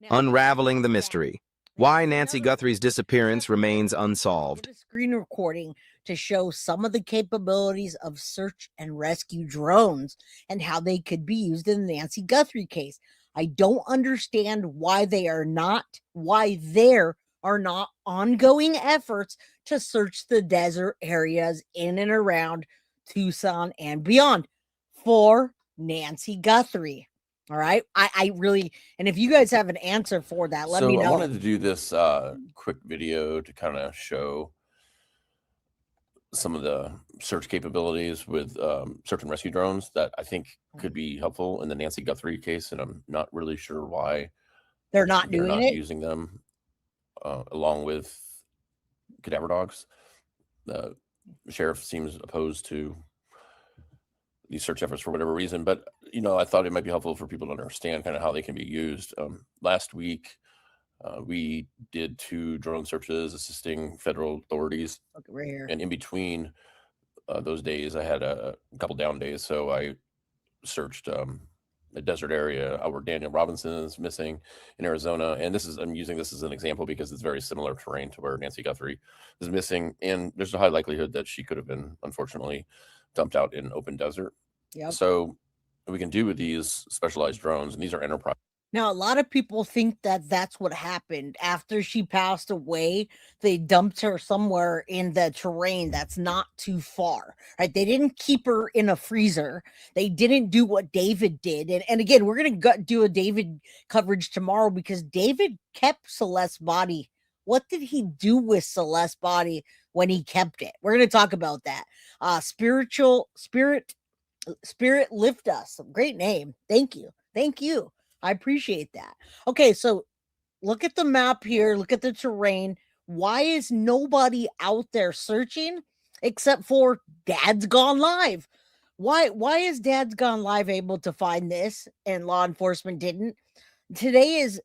Unraveling the mystery. Why Nancy Guthrie's disappearance remains unsolved. A screen recording to show some of the capabilities of search and rescue drones and how they could be used in the Nancy Guthrie case. I don't understand why there are not ongoing efforts to search the desert areas in and around Tucson and beyond for Nancy Guthrie. All right. I really, and if you guys have an answer for that, let me know. I wanted to do this quick video to kind of show some of the search capabilities with search and rescue drones that I think could be helpful in the Nancy Guthrie case. And I'm not really sure why they're not using them along with cadaver dogs. The sheriff seems opposed to these search efforts for whatever reason, but I thought it might be helpful for people to understand kind of how they can be used. Last week, we did 2 drone searches assisting federal authorities. Right here. And in between those days, I had a couple down days, so I searched a desert area where Daniel Robinson is missing in Arizona. And I'm using this as an example because it's very similar terrain to where Nancy Guthrie is missing, and there's a high likelihood that she could have been, unfortunately, dumped out in open desert. Yep. So we can do with these specialized drones, and these are enterprise. Now, a lot of people think that that's what happened. After she passed away, they dumped her somewhere in the terrain that's not too far, right? They didn't keep her in a freezer. They didn't do what David did. And again, we're going to do a David coverage tomorrow because David kept Celeste's body. What did he do with Celeste's body when he kept it? We're going to talk about that. Spirit Lift Us. Great name. Thank you. I appreciate that. Okay, so look at the map here. Look at the terrain. Why is nobody out there searching except for Dad's Gone Live? Why is Dad's Gone Live able to find this and law enforcement didn't? Today is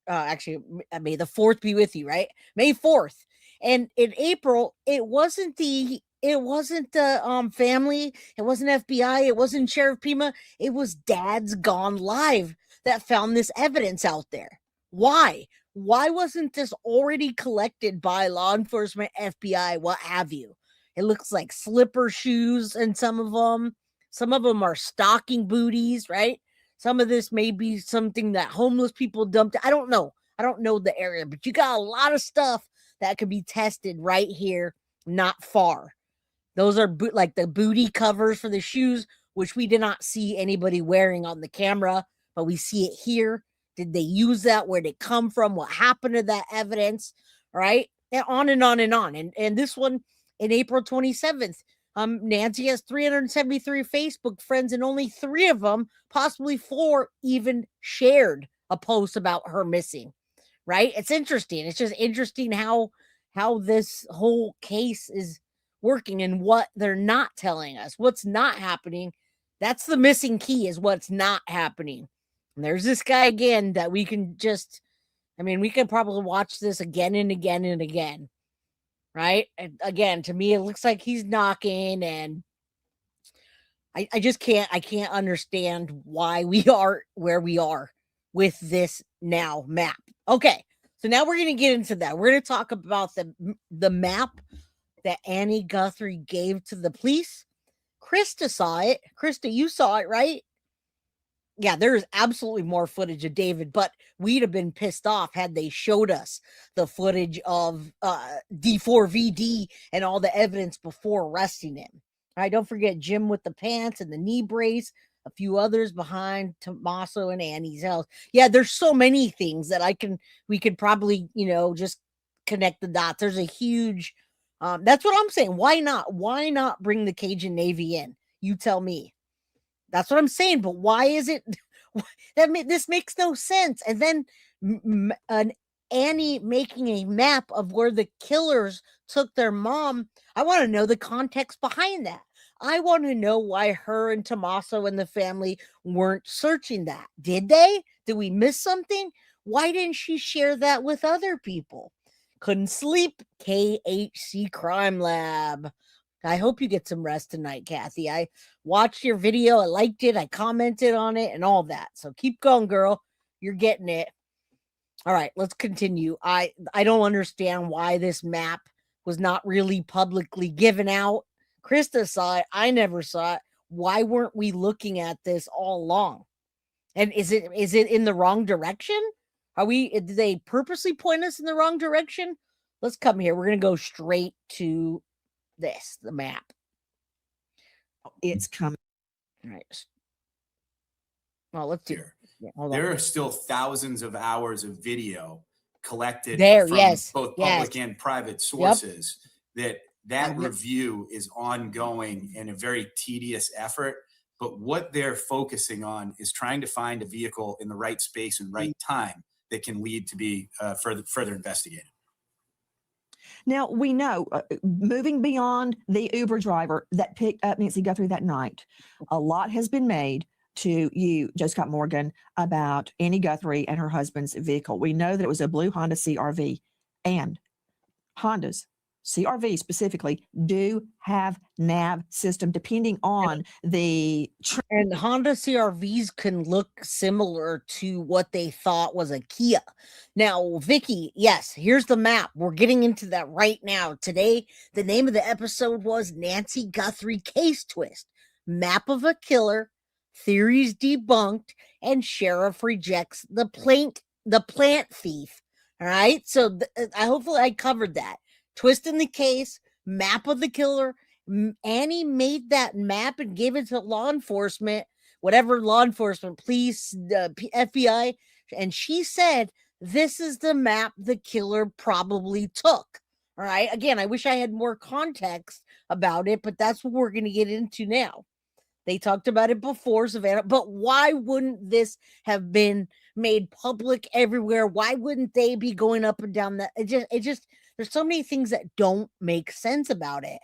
actually, may the 4th be with you, right? May 4th. And in April, it wasn't the family, it wasn't FBI, it wasn't Sheriff Pima, it was Dad's Gone Live that found this evidence out there. Why wasn't this already collected by law enforcement, FBI, what have you? It looks like slipper shoes, and some of them are stocking booties, right? Some of this may be something that homeless people dumped. I don't know the area, but you got a lot of stuff that could be tested right here, not far. Those are like the booty covers for the shoes, which we did not see anybody wearing on the camera, but we see it here. Did they use that? Where did it come from? What happened to that evidence? Right? And on and on and on. And this one in April 27th, Nancy has 373 Facebook friends, and only 3 of them, possibly 4, even shared a post about her missing. Right? It's interesting. It's just interesting how this whole case is working and what they're not telling us. What's not happening. That's the missing key, is what's not happening. And there's this guy again that we can we can probably watch this again and again and again. Right? And again, to me, it looks like he's knocking, and I just can't understand why we are where we are with this now map. Okay, so now we're going to get into that. We're going to talk about the map that Annie Guthrie gave to the police. Krista saw it. Krista, you saw it, right? Yeah, there's absolutely more footage of David, but we'd have been pissed off had they showed us the footage of D4VD and all the evidence before arresting him. All right, don't forget Jim with the pants and the knee brace, a few others behind Tommaso and Annie's house. Yeah, there's so many things that we could probably, just connect the dots. There's a huge, that's what I'm saying. Why not bring the Cajun Navy in? You tell me. That's what I'm saying. But why is it this makes no sense? And then Annie making a map of where the killers took their mom. I want to know the context behind that. I want to know why her and Tommaso and the family weren't searching that. Did they? Did we miss something? Why didn't she share that with other people? Couldn't sleep. KHC Crime Lab. I hope you get some rest tonight, Kathy. I watched your video. I liked it. I commented on it and all that. So keep going, girl. You're getting it. All right, let's continue. I don't understand why this map was not really publicly given out. Krista saw it. I never saw it. Why weren't we looking at this all along? And is it in the wrong direction? Did they purposely point us in the wrong direction? Let's come here. We're going to go straight to the map. It's coming. All right. Well, let's do Here. yeah, hold on. There are still thousands of hours of video collected There, from yes, both yes. public and private sources that Yep. review is ongoing and a very tedious effort. But what they're focusing on is trying to find a vehicle in the right space and right time that can lead to be further investigated. Now, we know, moving beyond the Uber driver that picked up Nancy Guthrie that night, a lot has been made to you, Joe Scott Morgan, about Annie Guthrie and her husband's vehicle. We know that it was a blue Honda CRV, and Hondas, CRV specifically, do have nav system depending on the And Honda CRVs can look similar to what they thought was a Kia. Now, Vicky, yes, here's the map. We're getting into that right now. Today, the name of the episode was Nancy Guthrie Case Twist. Map of a killer, theories debunked, and sheriff rejects the plant thief. All right, so hopefully I covered that. Twist in the case, map of the killer. Annie made that map and gave it to law enforcement, whatever law enforcement, police, FBI, and she said, this is the map the killer probably took. All right. Again, I wish I had more context about it, but that's what we're going to get into now. They talked about it before, Savannah, but why wouldn't this have been made public everywhere? Why wouldn't they be going up and down that? It just, there's so many things that don't make sense about it.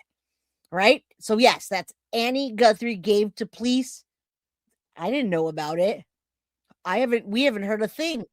Right? So yes, that's Annie Guthrie gave to police. I didn't know about it. We haven't heard a thing.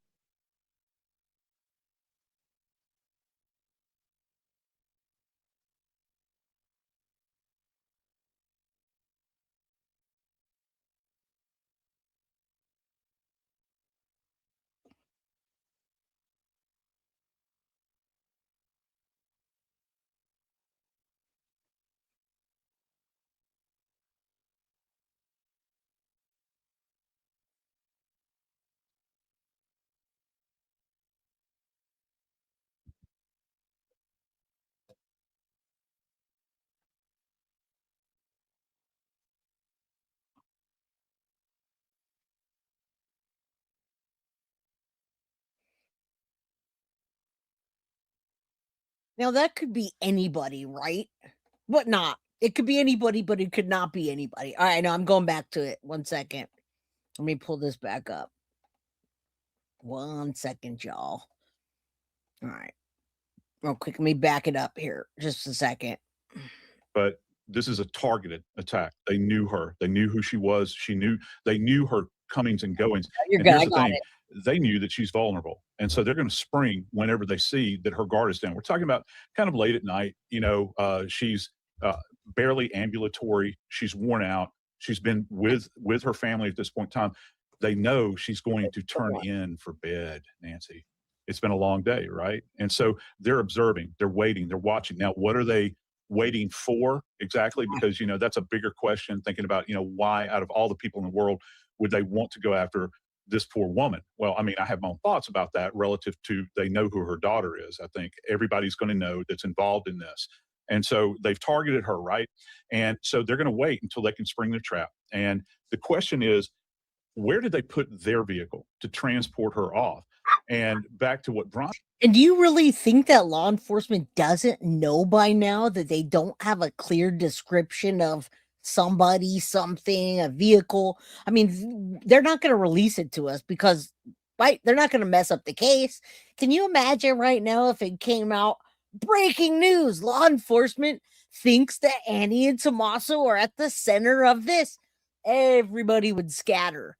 Now that could be anybody, right? But not. It could be anybody, but it could not be anybody. All right, now I'm going back to it. 1 second. Let me pull this back up. 1 second, y'all. All right. Real quick, let me back it up here. Just a second. But this is a targeted attack. They knew her. They knew who she was. They knew her comings and goings. You're And good. here's I the got thing. it. They knew that she's vulnerable. And so they're going to spring whenever they see that her guard is down. We're talking about kind of late at night. She's barely ambulatory. She's worn out. She's been with her family at this point in time. They know she's going to turn in for bed, Nancy. It's been a long day, right? And so they're observing, they're waiting, they're watching. Now, what are they waiting for exactly? Because, that's a bigger question, thinking about, why out of all the people in the world would they want to go after this poor woman? Well, I mean, I have my own thoughts about that relative to they know who her daughter is. I think everybody's going to know that's involved in this. And so they've targeted her, right? And so they're going to wait until they can spring their trap. And the question is, where did they put their vehicle to transport her off? And back to what Brian. And do you really think that law enforcement doesn't know by now that they don't have a clear description of somebody, something, a vehicle? I mean, they're not going to release it to us because, right, they're not going to mess up the case. Can you imagine right now if it came out, breaking news, law enforcement thinks that Annie and Tommaso are at the center of this? Everybody would scatter.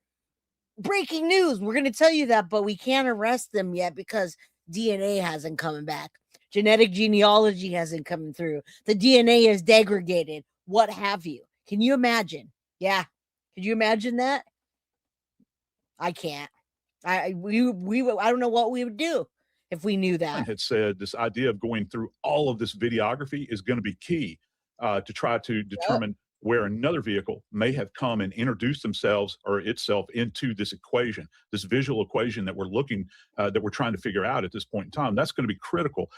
Breaking news, we're going to tell you that, but we can't arrest them yet because DNA hasn't coming back. Genetic genealogy hasn't come through. The DNA is degraded, what have you. Can you imagine? Yeah. Could you imagine that? I can't. I don't know what we would do if we knew that. had said this idea of going through all of this videography is going to be key to try to determine where another vehicle may have come and introduced themselves or itself into this equation, this visual equation that we're trying to figure out at this point in time. That's going to be critical.